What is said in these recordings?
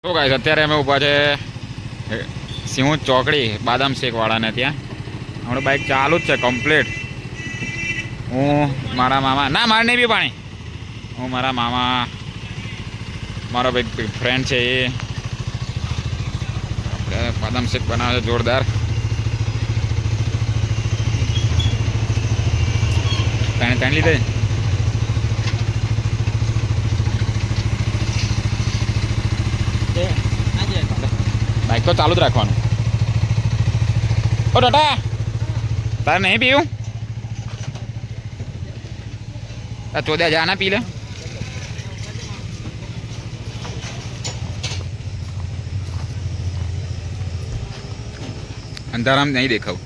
તો ગાઈસ અત્યારે અમે ઊભા છે સિંહુ ચોકડી બાદામ શેક વાળાને ત્યાં. હમણાં બાઇક ચાલુ જ છે કમ્પ્લીટ. હું મારા મામા ના મારે નહીં બી પાણી. હું મારા મામા મારો ભાઈ ફ્રેન્ડ છે એ આપણે બાદામ શેક બનાવે છે જોરદાર. ત્રણ લીધે બાઇક તો ચાલુ જ રાખવાનું. ઓ ટાટા તારે નહીં પીવું? ચોદ્યા જા ના પી લે. અંધારામાં નહીં દેખાવ.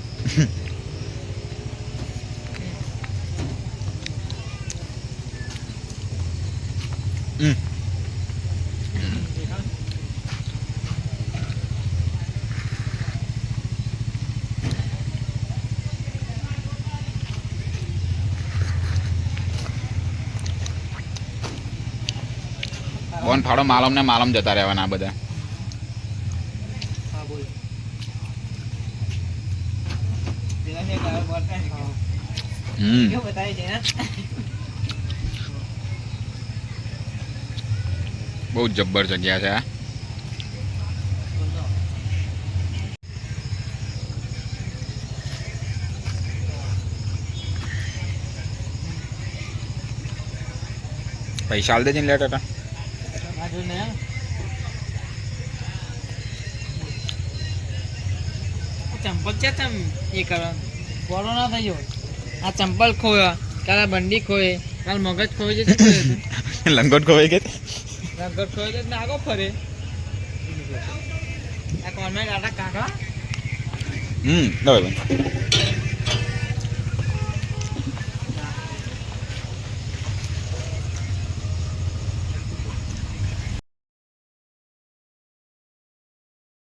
બોન ફાડો માલમ ને માલમ જતા રહેવાના બધા. બહુ જબ્બર જગ્યા છે આ. પૈસા હાલ દેજે ને લે ટાટા. ચંપલ છે તમ એ કરવા બોલો ના થઈ ગયો. આ ચંપલ ખોયા કાલે બંડી ખોય કાલ મગજ ખોય છે. લંગોટ ખોવાઈ ગઈ. લંગોટ ખોય છે ને આગો ફરે. આ કોમેન્ટ આટા કાકા બરાબર.